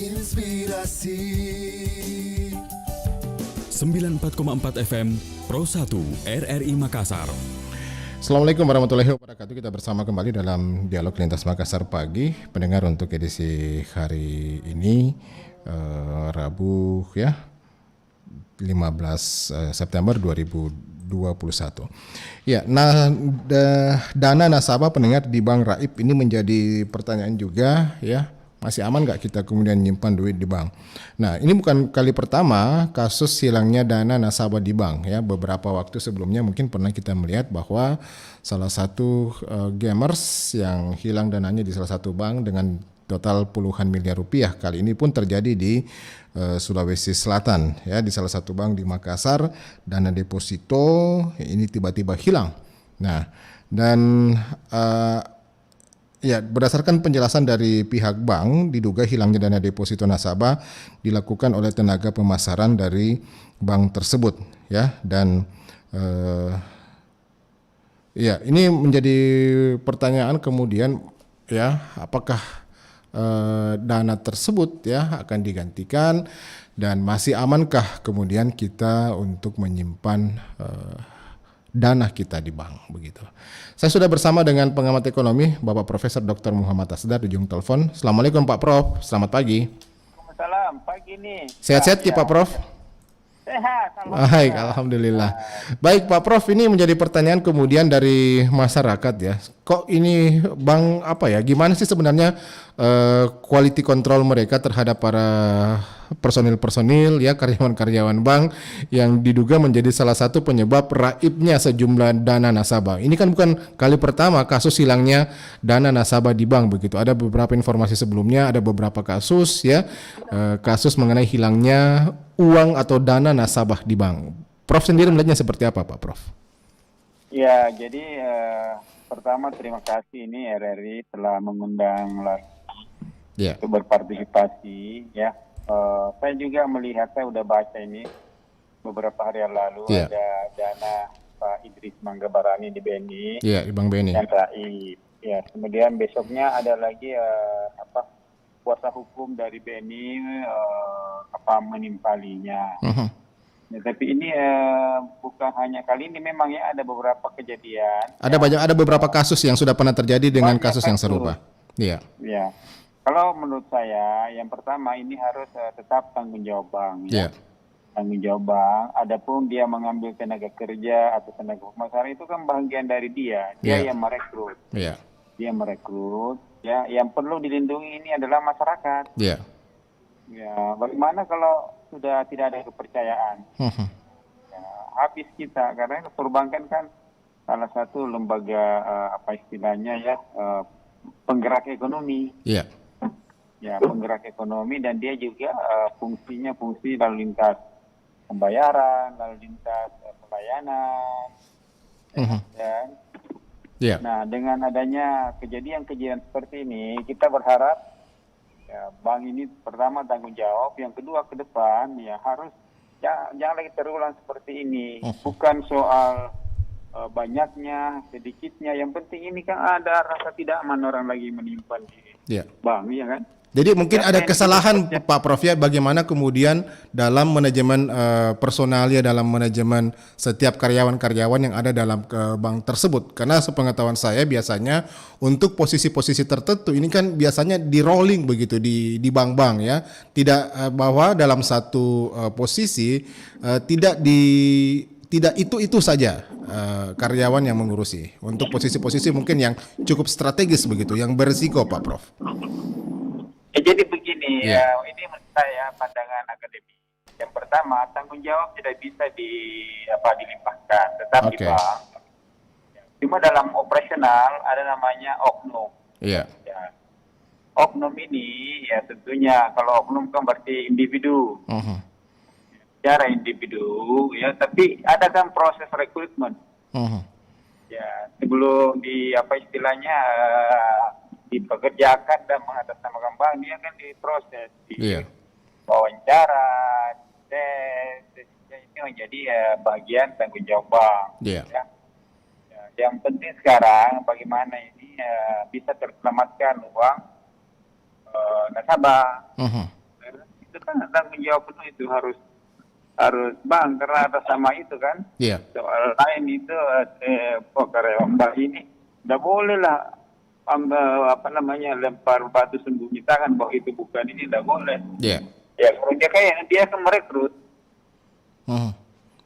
Inspirasi 94,4 FM Pro 1 RRI Makassar. Assalamualaikum warahmatullahi wabarakatuh. Kita bersama kembali dalam Dialog Lintas Makassar Pagi. Pendengar, untuk edisi hari ini Rabu ya 15 September 2021. Ya, dana nasabah pendengar di Bank Raib ini menjadi pertanyaan juga ya. Masih aman nggak kita kemudian nyimpan duit di bank? Nah, ini bukan kali pertama kasus hilangnya dana nasabah di bank ya. Beberapa waktu sebelumnya mungkin pernah kita melihat bahwa salah satu gamers yang hilang dananya di salah satu bank dengan total puluhan miliar rupiah. Kali ini pun terjadi di Sulawesi Selatan ya, di salah satu bank di Makassar. Dana deposito ini tiba-tiba hilang. Nah, dan ya, berdasarkan penjelasan dari pihak bank, diduga hilangnya dana deposito nasabah dilakukan oleh tenaga pemasaran dari bank tersebut, ya. Dan ya, ini menjadi pertanyaan kemudian, ya, apakah dana tersebut ya akan digantikan dan masih amankah kemudian kita untuk menyimpan dana kita di bank, begitu. Saya sudah bersama dengan pengamat ekonomi Bapak Profesor Dr. Muhammad Asdar di ujung telepon. Assalamualaikum Pak Prof, selamat pagi. Waalaikumsalam, pagi nih. Sehat-sehat ya, Pak Prof? Sehat, Baik, alhamdulillah. Baik Pak Prof, ini menjadi pertanyaan kemudian dari masyarakat ya. Kok ini bank apa ya? Gimana sih sebenarnya quality control mereka terhadap para personil ya, karyawan-karyawan bank yang diduga menjadi salah satu penyebab raibnya sejumlah dana nasabah. Ini kan bukan kali pertama kasus hilangnya dana nasabah di bank, begitu. Ada beberapa informasi sebelumnya, ada beberapa kasus ya, kasus mengenai hilangnya uang atau dana nasabah di bank. Prof sendiri melihatnya seperti apa, Pak Prof? Ya, jadi pertama terima kasih ini RRI telah mengundang untuk berpartisipasi ya. Saya juga melihat, saya udah baca ini beberapa hari yang lalu ada dana Pak Idris Manggabarani di BNI. Iya, di Bank BNI. Dan Raib. Ya, kemudian besoknya ada lagi kuasa hukum dari BNI menimpalinya. Ya, tapi ini bukan hanya kali ini, memang ya ada beberapa kejadian. Ada beberapa kasus yang sudah pernah terjadi dengan kasus yang serupa. Iya. Ya. Kalau menurut saya, yang pertama ini harus tetap tanggung jawab bank. Ya. Tanggung jawab bank. Adapun dia mengambil tenaga kerja atau tenaga pemasaran itu kan bagian dari dia. Dia yang merekrut. Iya. Dia merekrut. Ya, yang perlu dilindungi ini adalah masyarakat. Iya. Ya, bagaimana kalau sudah tidak ada kepercayaan? Ya, habis kita, karena perbankan kan salah satu lembaga penggerak ekonomi. Iya. Ya, penggerak ekonomi, dan dia juga fungsinya fungsi lalu lintas pembayaran, lalu lintas pelayanan. Nah, dengan adanya kejadian-kejadian seperti ini, kita berharap ya, bank ini pertama tanggung jawab, yang kedua ke depan ya harus jangan lagi terulang seperti ini. Bukan soal banyaknya, sedikitnya, yang penting ini kan ada rasa tidak aman orang lagi menyimpan di bank, ya kan? Jadi mungkin ada kesalahan Pak Prof ya, bagaimana kemudian dalam manajemen personalia, dalam manajemen setiap karyawan-karyawan yang ada dalam bank tersebut. Karena sepengetahuan saya biasanya untuk posisi-posisi tertentu ini kan biasanya di rolling begitu di bank-bank ya. Tidak bahwa dalam satu posisi tidak itu saja karyawan yang mengurusi. Untuk posisi-posisi mungkin yang cukup strategis begitu, yang berisiko Pak Prof. Jadi begini, ini menurut saya pandangan akademik. Yang pertama, tanggung jawab tidak bisa dilimpahkan, tetap di bank. Cuma dalam operasional ada namanya oknum. Iya. Ya. Oknum ini ya tentunya, kalau oknum kan berarti individu. Secara individu ya, tapi ada kan proses rekrutmen. Ya, sebelum dipekerjakan dan mengatasnamakan bank, dia kan diproses, wawancara, tes, ini menjadi bagian tanggung jawab bank. Ya. Yang penting sekarang bagaimana ini bisa terselamatkan uang nasabah. itu kan tanggung jawab penuh itu harus bank, karena atas nama itu kan. Iya. Soal lain itu karyawan bank ini tidak boleh lah lempar batu sembunyi tangan bahwa itu bukan, ini tidak boleh. Iya. Ya kalau dia akan merekrut.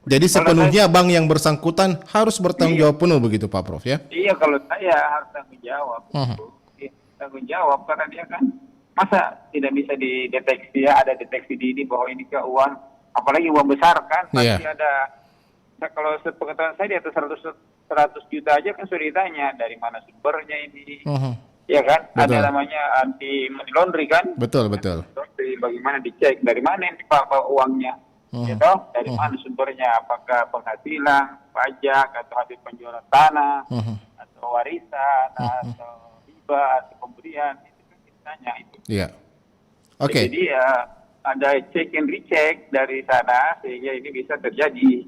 Jadi sepenuhnya bank yang bersangkutan harus bertanggung jawab penuh begitu Pak Prof ya? Iya, kalau saya harus tanggung jawab. Tanggung jawab karena dia kan masa tidak bisa dideteksi, ya ada deteksi dini bahwa ini ke uang, apalagi uang besar kan pasti ada. Nah, kalau sepengetahuan saya di atas 100 juta aja kan sudah ditanya dari mana sumbernya ini. Ya kan? Betul. Ada namanya anti money laundry kan? Betul. Bagaimana dicek dari mana ini Pak uangnya? Gitu? Dari mana sumbernya? Apakah penghasilan, pajak, atau hasil penjualan tanah, atau warisan, atau riba, atau pemberian? Itu kan kita tanya itu. Iya. Oke. Jadi ada check and recheck dari sana sehingga ini bisa terjadi.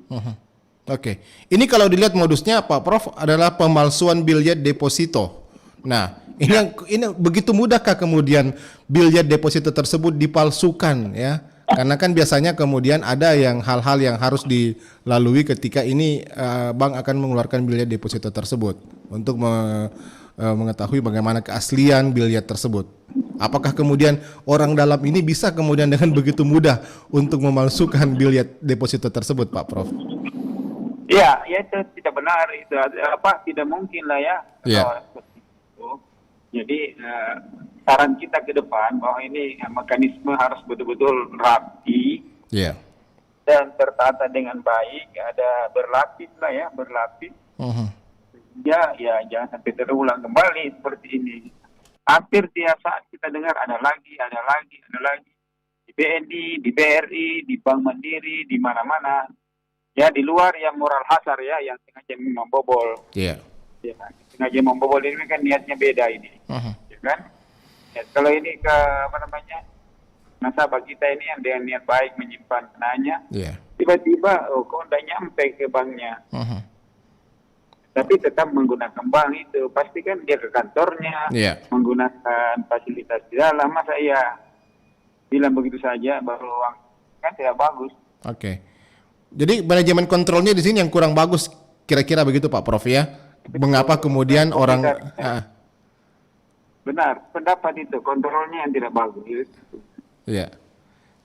Oke. Ini kalau dilihat modusnya Pak Prof adalah pemalsuan biljet deposito. Nah, ini begitu mudahkah kemudian biljet deposito tersebut dipalsukan ya? Karena kan biasanya kemudian ada hal-hal yang harus dilalui ketika ini bank akan mengeluarkan biljet deposito tersebut untuk mengetahui bagaimana keaslian biljet tersebut. Apakah kemudian orang dalam ini bisa kemudian dengan begitu mudah untuk memalsukan biljet deposito tersebut, Pak Prof? Ya itu tidak benar, itu tidak mungkin lah ya. Iya. Jadi saran kita ke depan bahwa ini mekanisme harus betul-betul rapi dan tertata dengan baik, ada berlapis. Ya jangan sampai terulang kembali seperti ini. Hampir tiap saat kita dengar ada lagi di BNI, di BRI, di Bank Mandiri, di mana-mana. Ya di luar yang moral hasar ya, yang sengaja membobol. Iya. Ya, sengaja membobol ini kan niatnya beda ini. Ya kan? Ya, kalau ini ke nasabah kita ini yang dengan niat baik menyimpan dananya, tiba-tiba kok tidak nyampe ke banknya. Tapi tetap menggunakan bank itu, pasti kan dia ke kantornya, menggunakan fasilitas di dalam, masa iya bilang begitu saja baru uang, kan tidak bagus. Oke. Jadi manajemen kontrolnya di sini yang kurang bagus, kira-kira begitu Pak Prof ya? Mengapa kemudian orang... Benar, pendapat itu, kontrolnya yang tidak bagus. Iya.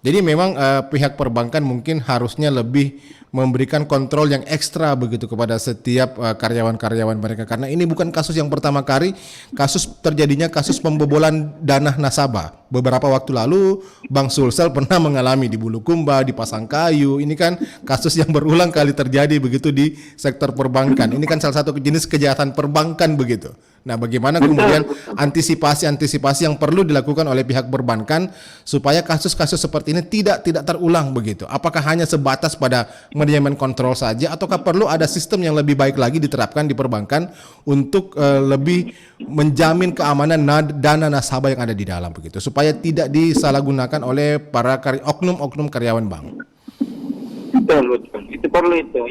Jadi memang pihak perbankan mungkin harusnya lebih memberikan kontrol yang ekstra begitu kepada setiap karyawan-karyawan mereka, karena ini bukan kasus yang pertama kali terjadinya kasus pembobolan dana nasabah. Beberapa waktu lalu Bank Sulsel pernah mengalami di Bulukumba, di Pasangkayu. Ini kan kasus yang berulang kali terjadi begitu di sektor perbankan. Ini kan salah satu jenis kejahatan perbankan begitu. Nah, bagaimana kemudian antisipasi yang perlu dilakukan oleh pihak perbankan supaya kasus-kasus seperti ini tidak terulang begitu? Apakah hanya sebatas pada manajemen kontrol saja, ataukah perlu ada sistem yang lebih baik lagi diterapkan di perbankan untuk lebih menjamin keamanan dana nasabah yang ada di dalam begitu, supaya tidak disalahgunakan oleh para oknum-oknum karyawan bank? Betul. Itu perlu itu.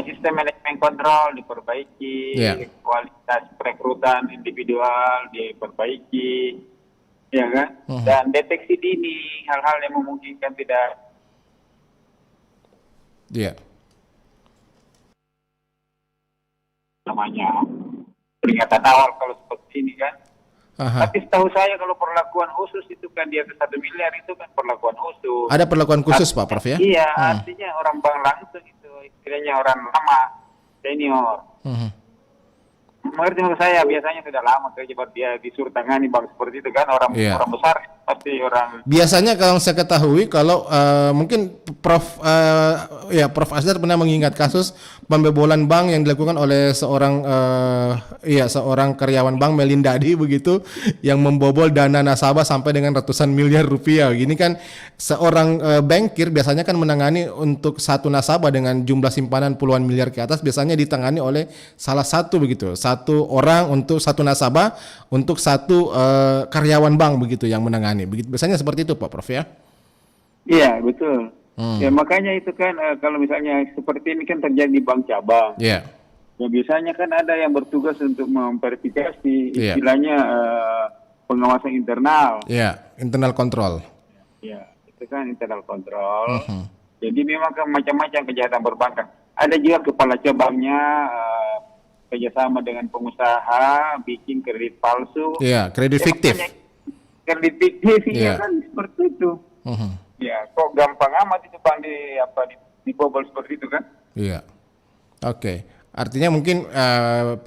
Sistem manajemen kontrol diperbaiki, kualitas perekrutan individual diperbaiki, ya kan? Dan deteksi dini hal-hal yang memungkinkan tidak. Namanya peringatan awal kalau seperti ini kan. Tapi setahu saya kalau perlakuan khusus itu kan di atas 1 miliar itu kan perlakuan khusus. Ada perlakuan khusus Pak Prof ya? Iya, artinya orang bank langsung itu istilahnya orang lama, senior. Mengerti maksud saya, biasanya sudah lama kerja baru dia disuruh tangani bank seperti itu kan, orang besar pasti orang. Biasanya kalau saya ketahui kalau mungkin Prof Asdar pernah mengingat kasus pembobolan bank yang dilakukan oleh seorang karyawan bank Melindadi begitu, yang membobol dana nasabah sampai dengan ratusan miliar rupiah. Gini kan seorang bankir biasanya kan menangani untuk satu nasabah dengan jumlah simpanan puluhan miliar ke atas, biasanya ditangani oleh salah satu begitu, satu orang untuk satu nasabah untuk satu karyawan bank begitu yang menangani. Begitu biasanya seperti itu Pak Prof ya? Iya, betul. Ya makanya itu kan kalau misalnya seperti ini kan terjadi di bank cabang. Ya biasanya kan ada yang bertugas untuk memverifikasi, istilahnya pengawasan internal. Internal control. Ya, itu kan internal control. Jadi memang macam-macam kejahatan perbankan. Ada juga kepala cabangnya kerjasama dengan pengusaha bikin kredit palsu. Iya, kredit fiktif. Kredit fiktif Iya. ya kan seperti itu. Ya, kok gampang amat itu Bang dibobol seperti itu kan? Iya. Oke. Artinya mungkin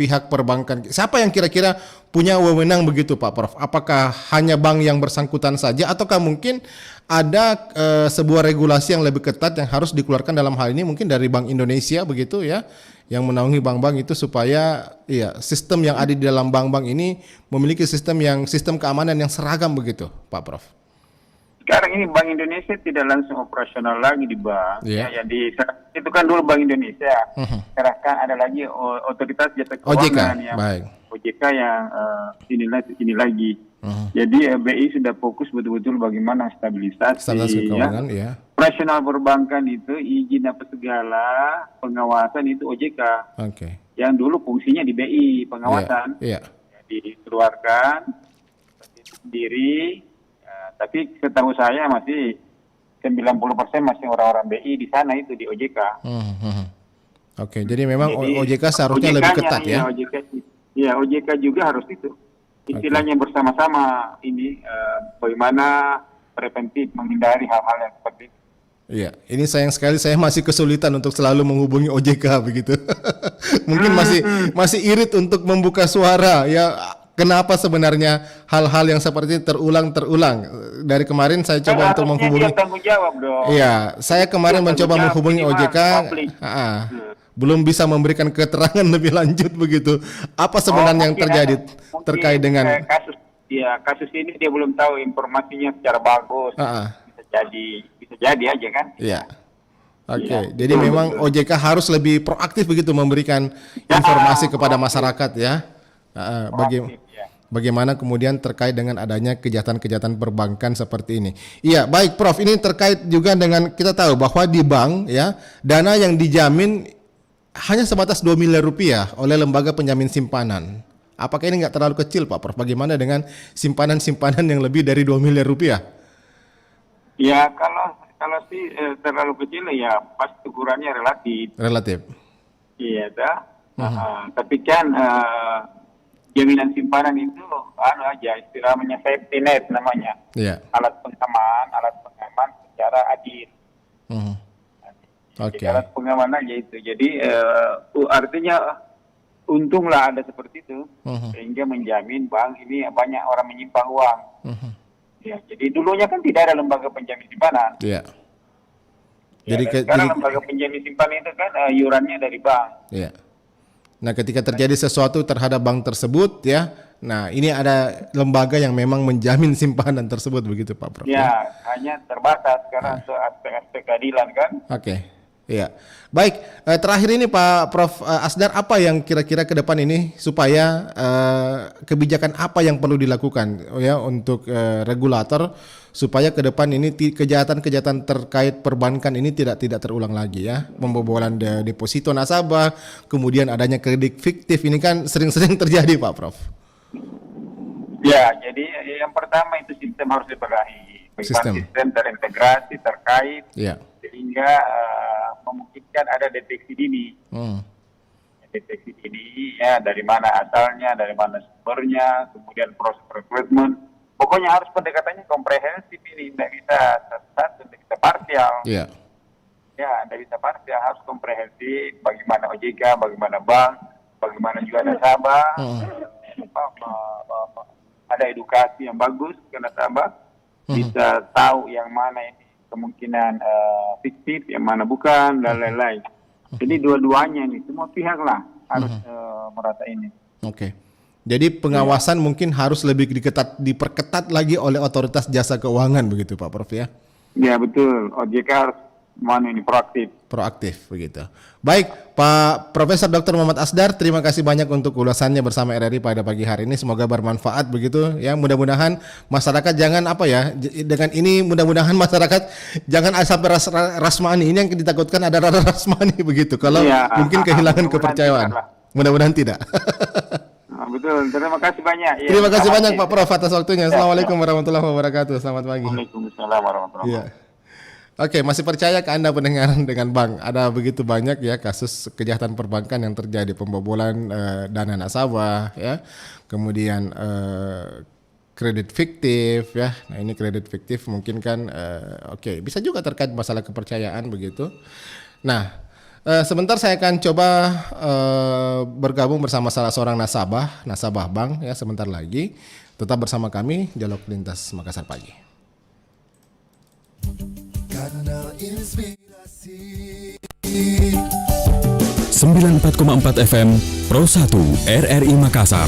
pihak perbankan, siapa yang kira-kira punya wewenang begitu Pak Prof? Apakah hanya bank yang bersangkutan saja ataukah mungkin ada sebuah regulasi yang lebih ketat yang harus dikeluarkan dalam hal ini mungkin dari Bank Indonesia begitu ya, yang menaungi bank-bank itu supaya ya sistem yang ada di dalam bank-bank ini memiliki sistem keamanan yang seragam begitu Pak Prof? Sekarang ini Bank Indonesia tidak langsung operasional lagi di bank. Iya. Ya, itu kan dulu Bank Indonesia. Sekarang kan ada lagi otoritas jasa keuangan yang baik. OJK yang ini lagi. Jadi BI sudah fokus betul-betul bagaimana stabilisasi. Stabilitas keuangan ya. Operasional perbankan itu izin apa segala, pengawasan itu OJK. Oke. Yang dulu fungsinya di BI pengawasan. Iya. Jadi dikeluarkan sendiri. Tapi setahu saya masih 90% masih orang-orang BI di sana itu di OJK. Oke, jadi memang OJK seharusnya lebih ketat ya. OJK juga harus itu. Istilahnya bersama-sama ini bagaimana preventif menghindari hal-hal yang seperti itu. Iya, ini sayang sekali saya masih kesulitan untuk selalu menghubungi OJK begitu. Mungkin masih irit untuk membuka suara ya. Kenapa sebenarnya hal-hal yang seperti ini terulang? Dari kemarin saya coba untuk menghubungi. Dia tanggung jawab dong. Iya, saya kemarin mencoba menghubungi OJK, belum bisa memberikan keterangan lebih lanjut begitu. Apa sebenarnya yang terjadi terkait dengan kasus ini dia belum tahu informasinya secara bagus. Bisa jadi aja kan? Iya. Oke, jadi memang OJK harus lebih proaktif begitu memberikan informasi kepada masyarakat ya. Bagaimana kemudian terkait dengan adanya kejahatan-kejahatan perbankan seperti ini. Iya, baik Prof, ini terkait juga dengan kita tahu bahwa di bank ya, dana yang dijamin hanya sebatas 2 miliar rupiah oleh lembaga penjamin simpanan. Apakah ini nggak terlalu kecil Pak Prof? Bagaimana dengan simpanan-simpanan yang lebih dari 2 miliar rupiah? Ya, kalau sih terlalu kecil ya pasti ukurannya relatif. Relatif. Iya, tapi kan jaminan simpanan itu istilahnya safety net namanya. Iya. Alat pengaman secara adil. Oke. Alat pengaman aja itu. Jadi artinya untunglah ada seperti itu sehingga menjamin bank ini banyak orang menyimpan uang. Ya, jadi dulunya kan tidak ada lembaga penjamin simpanan. Iya. Sekarang lembaga penjamin simpanan itu kan iurannya dari bank. Iya. Nah, ketika terjadi sesuatu terhadap bank tersebut ya, nah ini ada lembaga yang memang menjamin simpanan tersebut begitu Pak Prof. Ya, hanya terbatas karena untuk aspek-aspek keadilan kan. Oke. Iya. Baik, terakhir ini Pak Prof Asdar, apa yang kira-kira ke depan ini supaya kebijakan apa yang perlu dilakukan ya untuk regulator supaya ke depan ini kejahatan-kejahatan terkait perbankan ini tidak terulang lagi ya. Pembobolan deposito nasabah, kemudian adanya kredit fiktif ini kan sering-sering terjadi Pak Prof. Ya, jadi yang pertama itu sistem harus dibenahi. Sistem terintegrasi terkait sehingga memungkinkan ada deteksi dini. Deteksi dini ya, dari mana asalnya, dari mana sumbernya, kemudian proses rekrutmen. Pokoknya harus pendekatannya komprehensif ini, tidak bisa satu, tidak bisa parsial. Ya, tidak bisa parsial, harus komprehensif. Bagaimana OJK, bagaimana bank, bagaimana juga nasabah. Ada edukasi yang bagus ke nasabah, bisa tahu yang mana ini kemungkinan fiktif, yang mana bukan, dan lain-lain. Jadi dua-duanya nih, semua pihak lah harus merata ini. Oke. Jadi pengawasan mungkin harus lebih diperketat lagi oleh otoritas jasa keuangan begitu Pak Prof ya? Ya betul, OJK harus proaktif. Proaktif begitu. Baik Pak Profesor Dr. Muhammad Asdar, terima kasih banyak untuk ulasannya bersama RRI pada pagi hari ini. Semoga bermanfaat begitu ya. Mudah-mudahan masyarakat jangan dengan ini mudah-mudahan masyarakat jangan sampai rasmani. Ini yang ditakutkan ada rasmani begitu. Kalau mungkin kehilangan kepercayaan. Mudah-mudahan tidak. Betul, terima kasih banyak. Terima kasih banyak Pak Prof atas waktunya. Assalamualaikum warahmatullahi wabarakatuh. Selamat pagi. Waalaikumsalam warahmatullahi wabarakatuh. Oke, masih percaya ke Anda pendengar dengan bank? Ada begitu banyak ya kasus kejahatan perbankan yang terjadi, pembobolan dana nasabah, ya, kemudian kredit fiktif, ya. Nah ini kredit fiktif mungkin kan, oke, bisa juga terkait masalah kepercayaan begitu. Nah, sebentar saya akan coba bergabung bersama salah seorang nasabah bank ya sebentar lagi. Tetap bersama kami, Dialog Lintas Makassar Pagi. Kanal Inspirasi 94,4 FM Pro 1 RRI Makassar.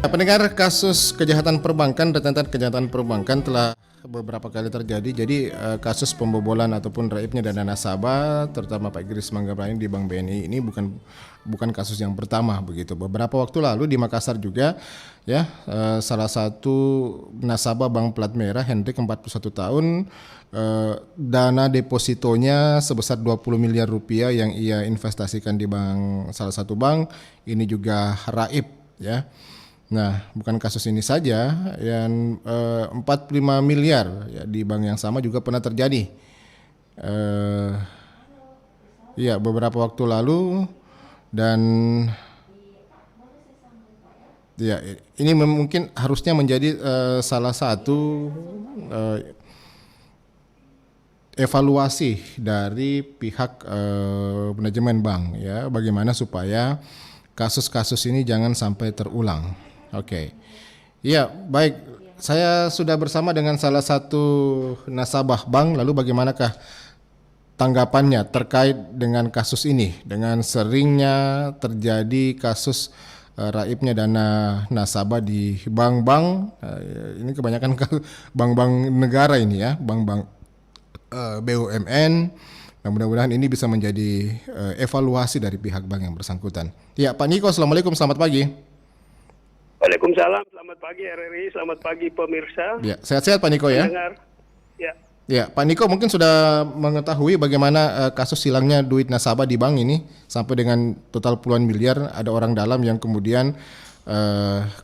Pendengar, kasus kejahatan perbankan, rentetan kejahatan perbankan telah beberapa kali terjadi. Jadi kasus pembobolan ataupun raibnya dana nasabah, terutama Pak Idris Manggabrani di Bank BNI ini bukan kasus yang pertama begitu. Beberapa waktu lalu di Makassar juga ya, salah satu nasabah Bank Plat Merah Hendrik 41 tahun, dana depositonya sebesar 20 miliar rupiah yang ia investasikan di salah satu bank ini juga raib ya. Nah, bukan kasus ini saja, yang 45 miliar ya, di bank yang sama juga pernah terjadi. Ya, beberapa waktu lalu, dan ya ini mungkin harusnya menjadi salah satu evaluasi dari pihak manajemen bank ya, bagaimana supaya kasus-kasus ini jangan sampai terulang. Oke. Ya, baik. Saya sudah bersama dengan salah satu nasabah bank. Lalu bagaimanakah tanggapannya terkait dengan kasus ini? Dengan seringnya terjadi kasus raibnya dana nasabah di bank-bank. Ini kebanyakan bank-bank negara ini ya, bank-bank BUMN. Nah, mudah-mudahan ini bisa menjadi evaluasi dari pihak bank yang bersangkutan. Ya, Pak Niko, Assalamualaikum, selamat pagi. Waalaikumsalam, selamat pagi RRI, selamat pagi pemirsa. Ya, sehat-sehat Pak Niko ya. Pendengar. Ya. Ya, Pak Niko mungkin sudah mengetahui bagaimana kasus hilangnya duit nasabah di bank ini sampai dengan total puluhan miliar. Ada orang dalam yang kemudian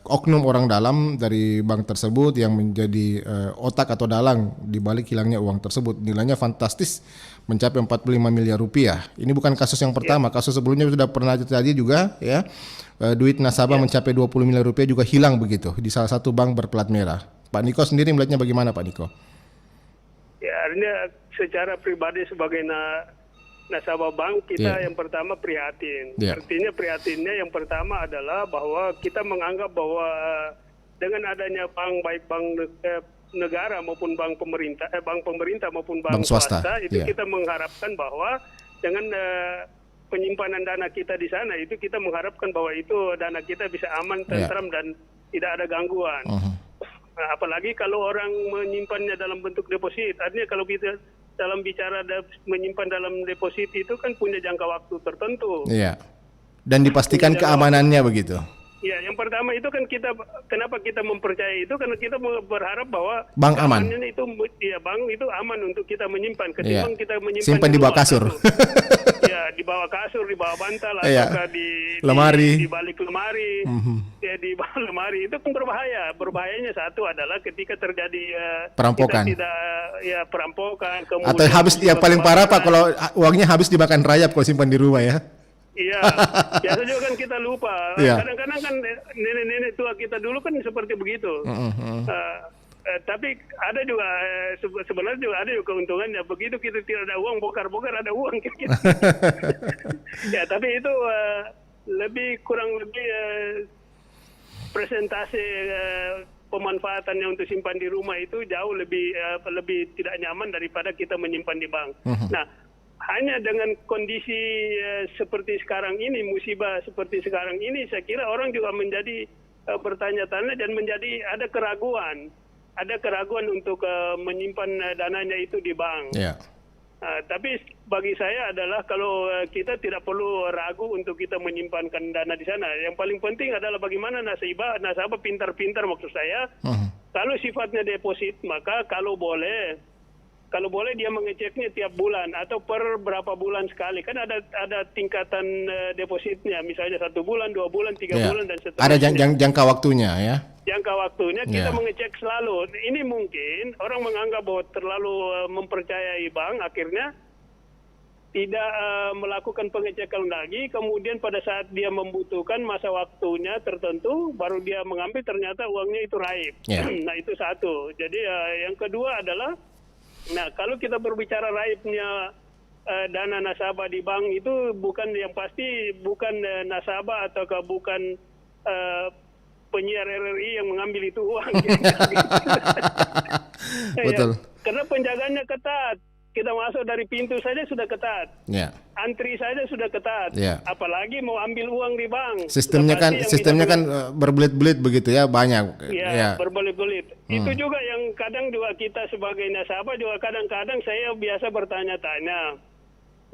oknum orang dalam dari bank tersebut yang menjadi otak atau dalang di balik hilangnya uang tersebut. Nilainya fantastis, mencapai 45 miliar rupiah. Ini bukan kasus yang pertama, kasus sebelumnya sudah pernah terjadi juga ya. Duit nasabah mencapai 20 miliar rupiah juga hilang begitu di salah satu bank berplat merah. Pak Niko sendiri melihatnya bagaimana, Pak Niko? Ya, artinya secara pribadi sebagai nasabah bank kita yang pertama prihatin. Artinya prihatinnya yang pertama adalah bahwa kita menganggap bahwa dengan adanya bank, baik bank negara maupun bank pemerintah maupun bank swasta itu kita mengharapkan bahwa dengan penyimpanan dana kita di sana itu kita mengharapkan bahwa itu dana kita bisa aman, tentram dan tidak ada gangguan. Nah, apalagi kalau orang menyimpannya dalam bentuk deposit. Artinya kalau kita dalam bicara menyimpan dalam deposit itu kan punya jangka waktu tertentu. Iya. Dan dipastikan keamanannya begitu. Ya, yang pertama itu kan kenapa kita mempercayai itu karena kita berharap bahwa bank aman. Itu ya bank itu aman untuk kita menyimpan ketimbang kita menyimpan simpan di bawah kasur. Ya, di bawah kasur, di bawah bantal atau di lemari, di balik lemari. Ya, di bawah lemari itu kan berbahaya. Berbahayanya satu adalah ketika terjadi perampokan. Perampokan atau habis yang paling parah Pak kalau uangnya habis dimakan rayap kalau simpan di rumah ya. Iya, biasa juga kan kita lupa. Kadang-kadang kan nenek-nenek tua kita dulu kan seperti begitu. Tapi ada juga sebenarnya juga ada juga keuntungannya. Begitu kita tidak ada uang, bokar-bokar ada uang. Ya, tapi itu kurang lebih presentasi pemanfaatannya untuk simpan di rumah itu jauh lebih tidak nyaman daripada kita menyimpan di bank. Nah, hanya dengan kondisi seperti sekarang ini, musibah seperti sekarang ini, saya kira orang juga menjadi bertanya-tanya dan menjadi ada keraguan untuk menyimpan dananya itu di bank. Tapi bagi saya adalah kalau kita tidak perlu ragu untuk kita menyimpankan dana di sana. Yang paling penting adalah bagaimana nasabah pintar-pintar maksud saya. Kalau sifatnya deposit, maka kalau boleh kalau boleh dia mengeceknya tiap bulan atau per berapa bulan sekali. Kan ada tingkatan depositnya, misalnya 1 bulan, 2 bulan, 3 bulan dan seterusnya. Ada jangka waktunya ya. Jangka waktunya kita mengecek selalu. Ini mungkin orang menganggap bahwa terlalu mempercayai bank, akhirnya tidak melakukan pengecekan lagi. Kemudian pada saat dia membutuhkan masa waktunya tertentu, baru dia mengambil, ternyata uangnya itu raib. Nah itu satu. Jadi yang kedua adalah, nah kalau kita berbicara raibnya dana nasabah di bank itu bukan yang pasti bukan nasabah atau bukan penyiar RRI yang mengambil itu uang. Betul. Ya, karena penjagaannya ketat. Kita masuk dari pintu saja sudah ketat. Antri saja sudah ketat. Apalagi mau ambil uang di bank. Sistemnya kan berbelit-belit begitu ya, banyak. Berbelit-belit. Itu juga yang kadang juga kita sebagai nasabah juga kadang-kadang saya biasa bertanya-tanya.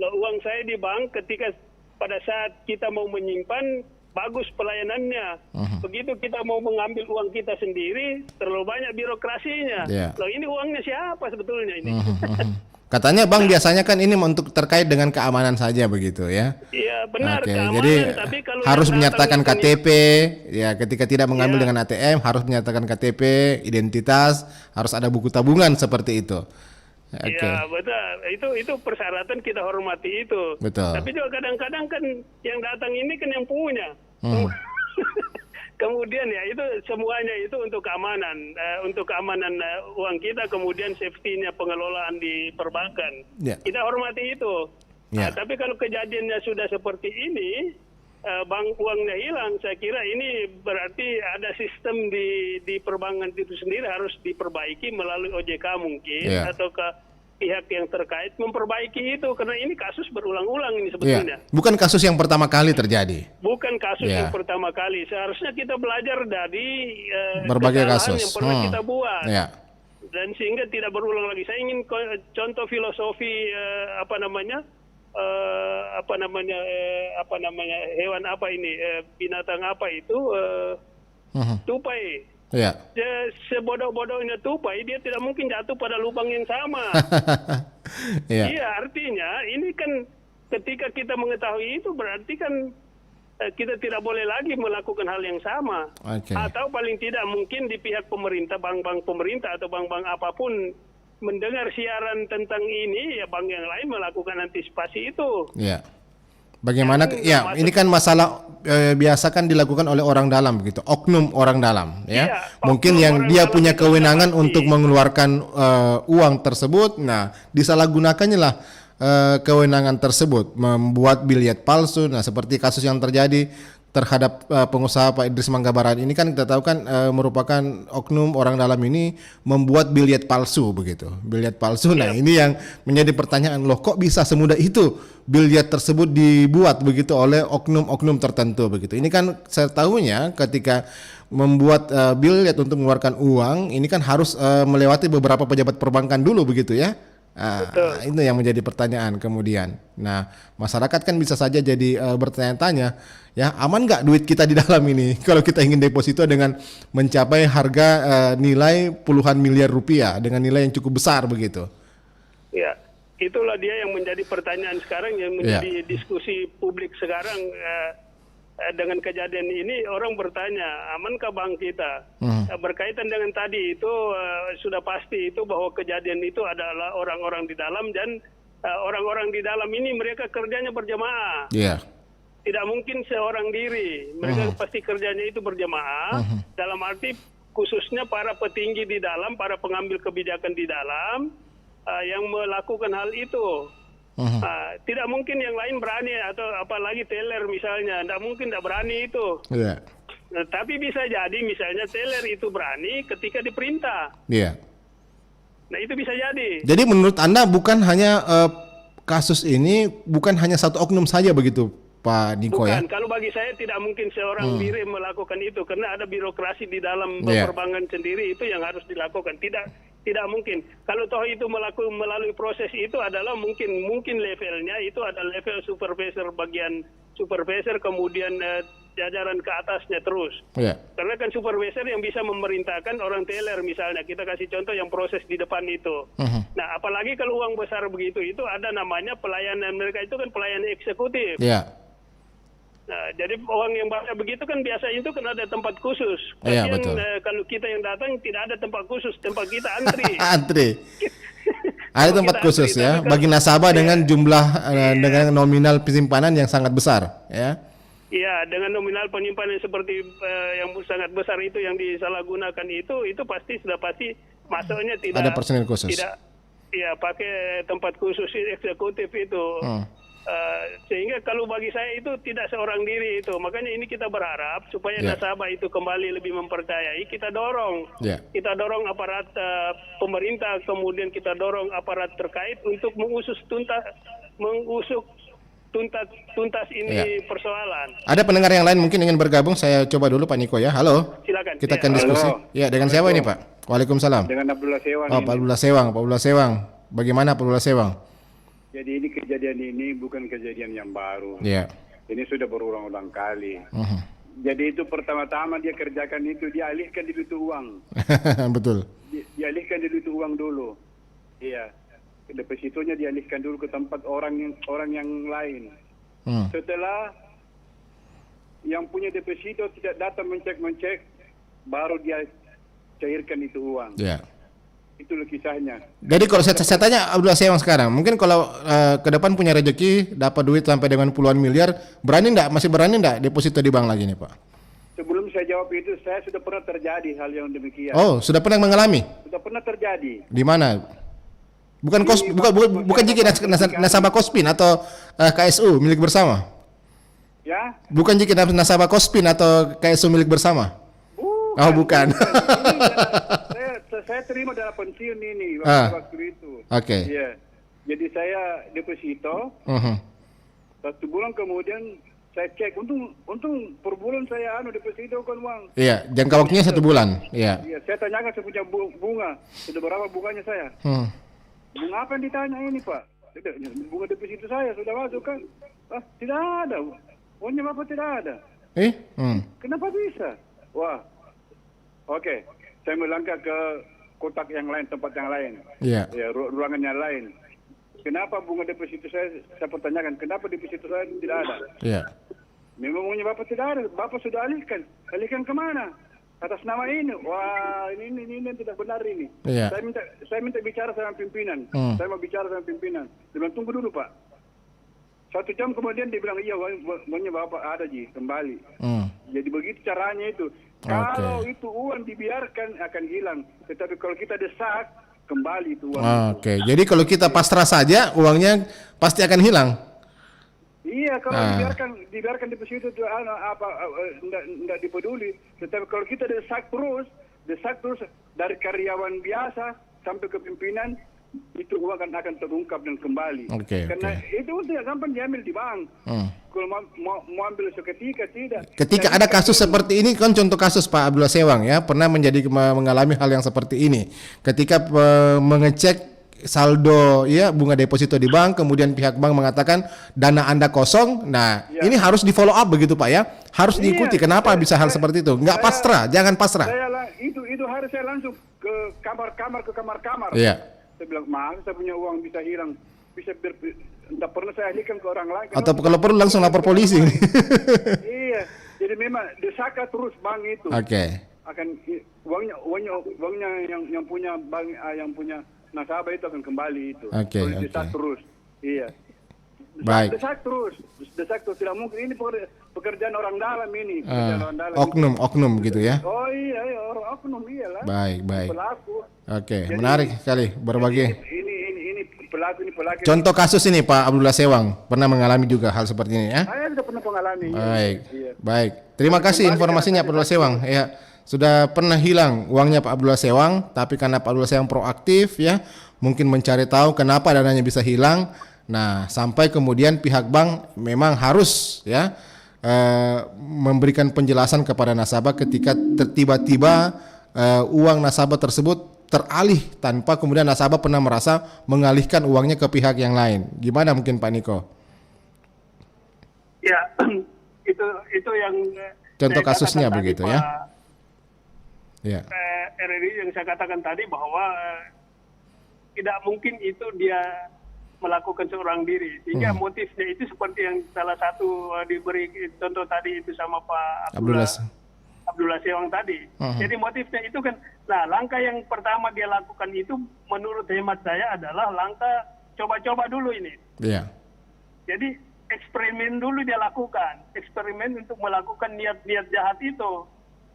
Loh, uang saya di bank ketika pada saat kita mau menyimpan bagus pelayanannya. Begitu kita mau mengambil uang kita sendiri, terlalu banyak birokrasinya. Loh, ini uangnya siapa sebetulnya ini? Katanya bank biasanya kan ini untuk terkait dengan keamanan saja begitu ya. Iya benar, keamanan. Jadi tapi kalau harus menyertakan KTP ya, ketika tidak mengambil dengan ATM harus menyertakan KTP, identitas, harus ada buku tabungan seperti itu. Iya betul, itu persyaratan kita hormati itu. Betul. Tapi juga kadang-kadang kan yang datang ini kan yang punya. Kemudian ya itu semuanya itu untuk keamanan, uang kita, kemudian safety-nya pengelolaan di perbankan. Kita hormati itu. Tapi kalau kejadiannya sudah seperti ini, bank uangnya hilang, saya kira ini berarti ada sistem di perbankan itu sendiri harus diperbaiki melalui OJK mungkin atau ke pihak yang terkait memperbaiki itu, karena ini kasus berulang-ulang ini sebetulnya. Bukan kasus yang pertama kali terjadi. Bukan kasus yang pertama kali. Seharusnya kita belajar dari berbagai kasus yang pernah kita buat. Dan sehingga tidak berulang lagi. Saya ingin contoh filosofi hewan apa ini, binatang apa itu, tupai. Sebodoh-bodohnya tupai, dia tidak mungkin jatuh pada lubang yang sama. Artinya ini kan ketika kita mengetahui itu berarti kan kita tidak boleh lagi melakukan hal yang sama. Atau paling tidak mungkin di pihak pemerintah, bank-bank pemerintah atau bank-bank apapun mendengar siaran tentang ini, ya bank yang lain melakukan antisipasi itu. Bagaimana? Ini kan masalah biasa kan dilakukan oleh orang dalam begitu, oknum orang dalam, mungkin yang dia punya kewenangan untuk mengeluarkan uang tersebut. Nah, disalahgunakannya lah kewenangan tersebut, membuat biliet palsu. Nah, seperti kasus yang terjadi terhadap pengusaha Pak Idris Manggabaran ini kan kita tahu kan merupakan oknum orang dalam ini membuat biliet palsu begitu. Biliet palsu. Nah, ini yang menjadi pertanyaan, loh kok bisa semudah itu biliet tersebut dibuat begitu oleh oknum-oknum tertentu begitu. Ini kan saya tahunya ketika membuat biliet untuk mengeluarkan uang ini kan harus melewati beberapa pejabat perbankan dulu begitu ya. Itu yang menjadi pertanyaan kemudian. Nah, masyarakat kan bisa saja jadi bertanya-tanya, ya aman nggak duit kita di dalam ini kalau kita ingin deposito dengan mencapai harga nilai puluhan miliar rupiah dengan nilai yang cukup besar begitu. Ya, itulah dia yang menjadi pertanyaan sekarang, yang menjadi diskusi publik sekarang. Dengan kejadian ini orang bertanya, amankah bank kita? Berkaitan dengan tadi itu sudah pasti itu bahwa kejadian itu adalah orang-orang di dalam, dan orang-orang di dalam ini mereka kerjanya berjamaah. Tidak mungkin seorang diri. Mereka pasti kerjanya itu berjamaah. Dalam arti khususnya para petinggi di dalam, para pengambil kebijakan di dalam yang melakukan hal itu. Tidak mungkin yang lain berani, atau apalagi teller misalnya, tidak mungkin, tidak berani itu. Nah, tapi bisa jadi misalnya teller itu berani ketika diperintah. Nah, itu bisa jadi. Jadi menurut Anda bukan hanya kasus ini bukan hanya satu oknum saja begitu, Pak Niko? Bukan, kalau bagi saya tidak mungkin seorang diri melakukan itu, karena ada birokrasi di dalam perbankan sendiri itu yang harus dilakukan. Tidak mungkin. Kalau toh itu melalui proses itu adalah mungkin levelnya itu ada level supervisor, bagian supervisor, kemudian jajaran ke atasnya terus. Ya. Karena kan supervisor yang bisa memerintahkan orang teller misalnya. Kita kasih contoh yang proses di depan itu. Nah, apalagi kalau uang besar begitu, itu ada namanya pelayanan mereka itu kan pelayanan eksekutif. Ya. Nah, jadi uang yang banyak begitu kan biasanya itu kan ada tempat khusus. Iya, Kasian, betul. Kalau kita yang datang tidak ada tempat khusus, tempat kita antri. Antri. Ada Kalau tempat kita khusus antri, ya tapi bagi kalau- nasabah Iya. dengan jumlah dengan nominal penyimpanan yang sangat besar ya. Iya, dengan nominal penyimpanan seperti yang sangat besar itu yang disalahgunakan itu pasti masuknya tidak Ada personil khusus. Tidak, ya pakai tempat khusus eksekutif itu. Sehingga kalau bagi saya itu tidak seorang diri itu. Makanya ini kita berharap supaya Ya. nasabah itu kembali lebih mempercayai. Kita dorong, Ya. kita dorong aparat pemerintah, kemudian kita dorong aparat terkait untuk mengusut tuntas ini Ya. persoalan. Ada pendengar yang lain mungkin ingin bergabung. Saya coba dulu Pak Niko ya. Halo. Silakan. Kita Ya. akan diskusi. Halo. Ya, dengan siapa ini Pak? Waalaikumsalam. Dengan Abdullah Sewang. Oh, ini. Pak Abdullah Sewang. Pak Abdullah Sewang. Bagaimana Pak Abdullah Sewang? Jadi ini kejadian ini bukan kejadian yang baru. Ya. Ini sudah berulang-ulang kali. Jadi itu pertama-tama dia kerjakan itu, dia alihkan dulu itu uang. Betul. Dialihkan dulu itu uang dulu. Iya. Depositonya dialihkan dulu ke tempat orang yang lain. Setelah yang punya deposito tidak datang mencek, baru dia cairkan itu uang. Ya. Itulah kisahnya. Jadi kalau saya tanya Abdullah Sewang sekarang, mungkin kalau ke depan punya rezeki dapat duit sampai dengan puluhan miliar, masih berani enggak deposito di bank lagi nih Pak? Sebelum saya jawab itu, saya sudah pernah terjadi hal yang demikian. Oh, sudah pernah mengalami? Sudah pernah terjadi. Di mana? Bukan jika nasabah Kospin atau KSU milik bersama? Ya? Bukan jika nasabah Kospin atau KSU milik bersama? Oh, bukan. Saya terima dalam pensiun ini waktu itu. Oke. Iya. Jadi saya deposito. 1 bulan kemudian saya cek. Untung per bulan saya deposito kan uang. Iya, jangka waktunya 1 bulan. Iya. Iya. Saya tanyakan saya punya bunga. Sudah berapa bunganya saya? Bunga apa yang ditanya ini Pak? Bunga deposito saya sudah masuk kan? Tidak ada. Uangnya Bapak tidak ada. Kenapa bisa? Wah. Oke. Saya melangkah ke kotak yang lain, tempat yang lain. Iya. Ya, ruangan yang lain. Kenapa bunga deposito saya pertanyakan, kenapa deposito saya tidak ada? Iya. Memang uangnya Bapak tidak ada, Bapak sudah alihkan. Alihkan kemana? Atas nama ini. Wah, ini tidak benar ini. Iya. Saya minta bicara sama pimpinan. Saya mau bicara sama pimpinan. Dia bilang, tunggu dulu Pak. 1 jam kemudian dia bilang, iya uangnya Bapak ada kembali. Jadi begitu caranya itu. Kalau itu uang dibiarkan akan hilang. Tetapi kalau kita desak, kembali itu uang. Oke. Jadi kalau kita pasrah saja, uangnya pasti akan hilang. Iya, kalau dibiarkan deposito itu enggak dipeduli. Tetapi kalau kita desak terus dari karyawan biasa sampai ke pimpinan, itu uang akan terungkap dan kembali. Karena itu tidak gampang diambil di bank. Kalau mau ambil seketika tidak. Ketika ada kasus seperti ini, kan contoh kasus Pak Abdullah Sewang ya, pernah mengalami hal yang seperti ini. Ketika mengecek saldo ya bunga deposito di bank, kemudian pihak bank mengatakan dana Anda kosong. Nah, ini harus di follow up begitu Pak ya. Harus diikuti. Kenapa bisa hal seperti itu? Enggak pasrah, jangan pasrah. Itu harus saya langsung ke kamar-kamar. Iya. Saya bilang, maaf saya punya uang bisa hilang. Tidak pernah saya alihkan ke orang lain. Atau kalau perlu langsung lapor polisi. Iya, jadi memang desaka terus bank itu. Oke. Akan uangnya yang punya bank, yang punya nasabah itu akan kembali itu. Oke. Desak terus. Iya. Baik. Desak terus. Tidak mungkin ini pekerjaan orang dalam ini. Oknum gitu ya. Oh iya, orang oknum iyalah. Baik. Pelaku. Oke, Jadi, menarik sekali berbagi. Ini pelaku. Contoh kasus ini Pak Abdullah Sewang pernah mengalami juga hal seperti ini ya. Saya sudah pernah mengalami. Baik. Iya. Baik. Terima kasih informasinya Pak Abdullah Sewang. Ya, sudah pernah hilang uangnya Pak Abdullah Sewang, tapi karena Pak Abdullah Sewang proaktif ya, mungkin mencari tahu kenapa dananya bisa hilang. Nah, sampai kemudian pihak bank memang harus ya memberikan penjelasan kepada nasabah ketika tiba-tiba uang nasabah tersebut teralih tanpa kemudian nasabah pernah merasa mengalihkan uangnya ke pihak yang lain. Gimana mungkin Pak Niko? Ya, Itu yang contoh saya kasusnya katakan begitu tadi, ya. Pak, Ya. RRI yang saya katakan tadi bahwa tidak mungkin itu dia melakukan seorang diri, sehingga motifnya itu seperti yang salah satu diberi contoh tadi itu sama Pak Abdullah Sewang tadi. Jadi motifnya itu kan, nah langkah yang pertama dia lakukan itu menurut hemat saya adalah langkah coba-coba dulu ini. Iya. Jadi eksperimen dulu dia lakukan, eksperimen untuk melakukan niat-niat jahat itu.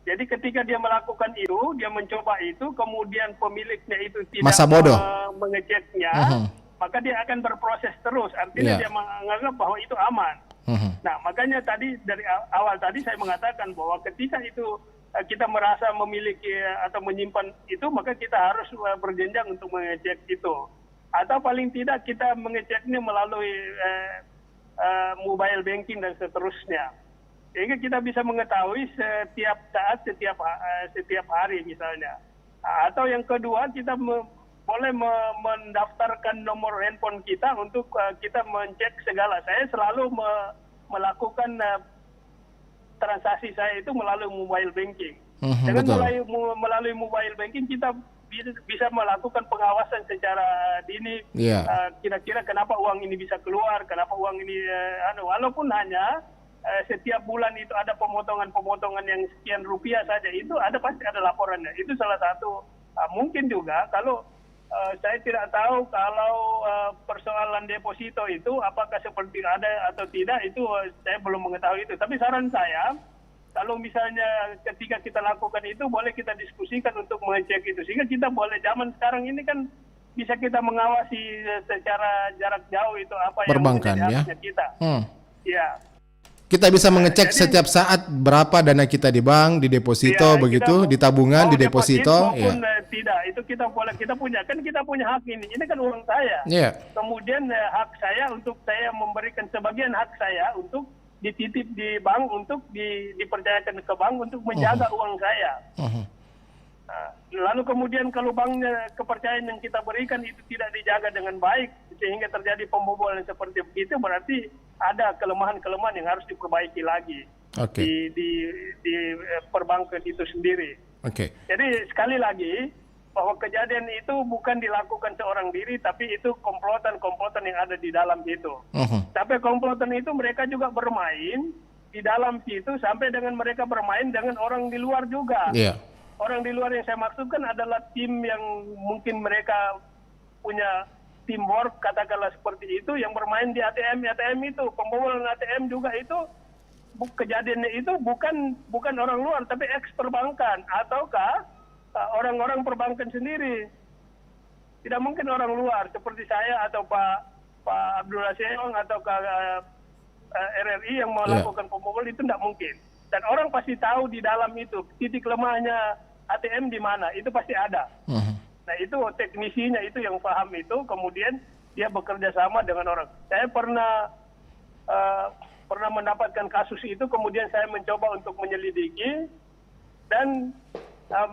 Jadi ketika dia melakukan itu, dia mencoba itu, kemudian pemiliknya itu tidak Masa bodoh. Mengeceknya, maka dia akan berproses terus. Artinya dia menganggap bahwa itu aman. Nah, makanya tadi dari awal tadi saya mengatakan bahwa ketika itu kita merasa memiliki atau menyimpan itu, maka kita harus berjenjang untuk mengecek itu. Atau paling tidak kita mengeceknya melalui mobile banking dan seterusnya. Sehingga kita bisa mengetahui setiap saat, setiap hari misalnya. Atau yang kedua, kita boleh mendaftarkan nomor handphone kita untuk kita mencek segala. Saya selalu melakukan transaksi saya itu melalui mobile banking. Dengan melalui mobile banking kita bisa melakukan pengawasan secara dini. Kira-kira kenapa uang ini bisa keluar, kenapa uang ini walaupun hanya setiap bulan itu ada pemotongan-pemotongan yang sekian rupiah saja, itu pasti ada laporannya. Itu salah satu. Mungkin juga kalau saya tidak tahu kalau persoalan deposito itu apakah seperti ada atau tidak, itu saya belum mengetahui itu. Tapi saran saya, kalau misalnya ketika kita lakukan itu boleh kita diskusikan untuk mengecek itu, sehingga kita boleh, zaman sekarang ini kan bisa kita mengawasi secara jarak jauh itu apa perbankan, yang menjadi haknya kita. Ya. Kita bisa mengecek setiap saat berapa dana kita di bank, di deposito begitu, di tabungan, di deposito. Tidak, itu kita punya hak ini. Ini kan uang saya. Kemudian hak saya untuk saya memberikan sebagian hak saya untuk dititip di bank, untuk dipercayakan ke bank untuk menjaga uang saya. Lalu kemudian kalau banknya, kepercayaan yang kita berikan itu tidak dijaga dengan baik sehingga terjadi pembobolan seperti itu, berarti ada kelemahan-kelemahan yang harus diperbaiki lagi di perbankan itu sendiri. Jadi sekali lagi bahwa kejadian itu bukan dilakukan seorang diri, tapi itu komplotan-komplotan yang ada di dalam itu. Sampai komplotan itu mereka juga bermain di dalam situ, sampai dengan mereka bermain dengan orang di luar juga. Orang di luar yang saya maksudkan adalah tim yang mungkin mereka punya teamwork, katakanlah seperti itu, yang bermain di ATM itu, pembobolan ATM juga itu, kejadiannya itu bukan orang luar, tapi ex perbankan, ataukah orang-orang perbankan sendiri. Tidak mungkin orang luar seperti saya atau Pak Abdullah Sewang atau RRI yang melakukan pembobolan, itu tidak mungkin. Dan orang pasti tahu di dalam itu titik lemahnya ATM di mana, itu pasti ada. Nah itu teknisinya itu yang paham itu, kemudian dia bekerja sama dengan orang. Saya pernah mendapatkan kasus itu, kemudian saya mencoba untuk menyelidiki, dan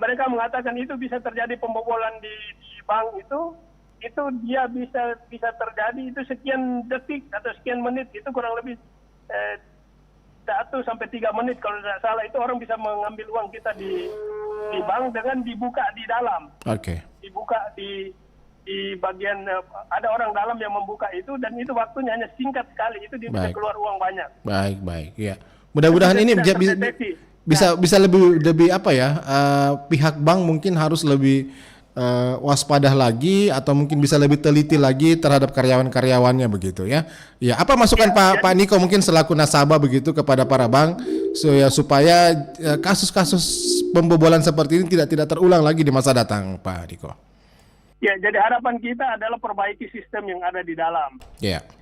mereka mengatakan itu bisa terjadi pembobolan di bank itu dia bisa terjadi itu sekian detik atau sekian menit, itu kurang lebih 1 sampai 3 menit kalau tidak salah, itu orang bisa mengambil uang kita di bank dengan dibuka di dalam. Dibuka di bagian, ada orang dalam yang membuka itu, dan itu waktunya hanya singkat sekali, itu dia bisa keluar uang banyak. Baik, ya. Mudah-mudahan ini bisa lebih apa ya? Pihak bank mungkin harus lebih waspada lagi, atau mungkin bisa lebih teliti lagi terhadap karyawan-karyawannya begitu ya. Ya, apa masukan Pak Niko mungkin selaku nasabah begitu kepada para bank supaya kasus-kasus pembobolan seperti ini tidak terulang lagi di masa datang, Pak Niko? Ya, jadi harapan kita adalah perbaiki sistem yang ada di dalam.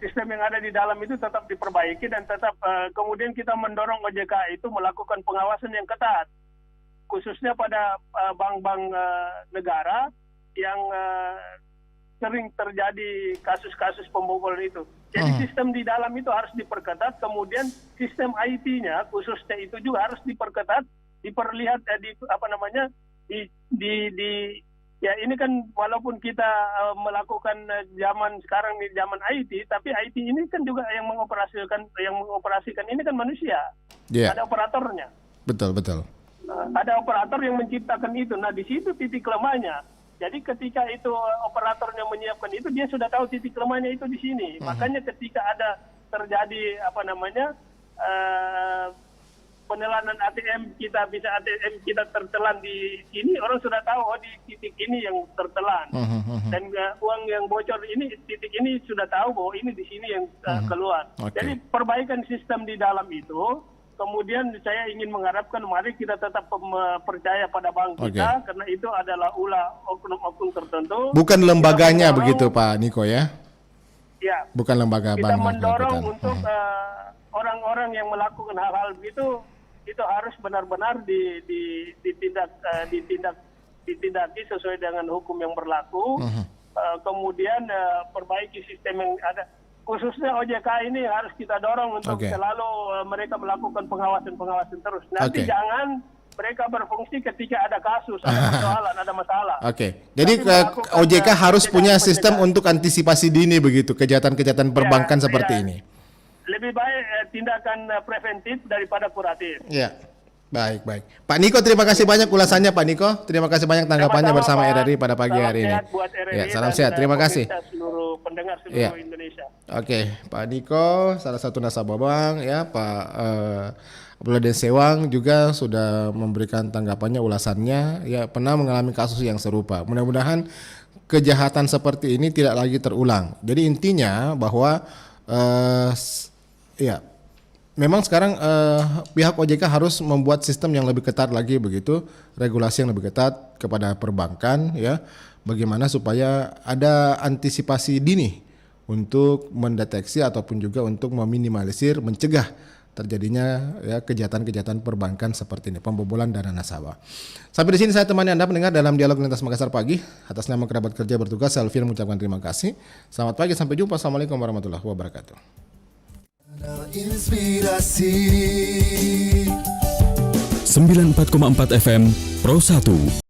Sistem yang ada di dalam itu tetap diperbaiki, dan tetap kemudian kita mendorong OJK itu melakukan pengawasan yang ketat, khususnya pada bank-bank negara yang sering terjadi kasus-kasus pembobolan itu. Jadi sistem di dalam itu harus diperketat, kemudian sistem IT-nya khususnya itu juga harus diperketat, diperlihat ya ini kan walaupun kita melakukan zaman sekarang di zaman IT, tapi IT ini kan juga yang mengoperasikan ini kan manusia. Yeah. Ada operatornya. Betul. Ada operator yang menciptakan itu. Nah, di situ titik lemahnya. Jadi ketika itu operatornya menyiapkan itu, dia sudah tahu titik lemahnya itu di sini. Makanya ketika ada terjadi penelanan ATM kita tertelan di sini, orang sudah tahu di titik ini yang tertelan. Dan uang yang bocor ini, titik ini sudah tahu bahwa ini di sini yang keluar. Jadi perbaikan sistem di dalam itu. Kemudian saya ingin mengharapkan mari kita tetap percaya pada bank kita, karena itu adalah ulah oknum-oknum tertentu. Bukan lembaganya begitu Pak Niko ya? Ya. Bukan lembaga kita bank. Kita mendorong untuk orang-orang yang melakukan hal-hal begitu itu harus benar-benar ditindaki sesuai dengan hukum yang berlaku. Kemudian perbaiki sistem yang ada. Khususnya OJK ini harus kita dorong untuk selalu mereka melakukan pengawasan terus. Nanti jangan mereka berfungsi ketika ada kasus, ada persoalan, ada masalah. Jadi OJK harus punya sistem untuk antisipasi dini begitu, kejahatan-kejahatan perbankan seperti ini. Lebih baik tindakan preventif daripada kuratif. Ya. Baik. Pak Niko, terima kasih banyak ulasannya Pak Niko. Terima kasih banyak tanggapannya bersama RRI pada pagi hari ini. Salam sehat, terima kasih. Seluruh pendengar seluruh Indonesia. Pak Niko, salah satu nasabah bank ya, Pak Abdullah Desewang juga sudah memberikan tanggapannya, ulasannya, ya pernah mengalami kasus yang serupa. Mudah-mudahan kejahatan seperti ini tidak lagi terulang. Jadi intinya bahwa memang sekarang pihak OJK harus membuat sistem yang lebih ketat lagi begitu, regulasi yang lebih ketat kepada perbankan ya, bagaimana supaya ada antisipasi dini untuk mendeteksi ataupun juga untuk meminimalisir, mencegah terjadinya ya kejahatan-kejahatan perbankan seperti ini, pembobolan dana nasabah. Sampai di sini saya temani Anda pendengar dalam Dialog Lintas Makassar pagi. Atas nama kerabat kerja bertugas, saya Alfian mengucapkan terima kasih. Selamat pagi, sampai jumpa. Assalamualaikum warahmatullahi wabarakatuh. Inspirasi 94,4 FM Pro 1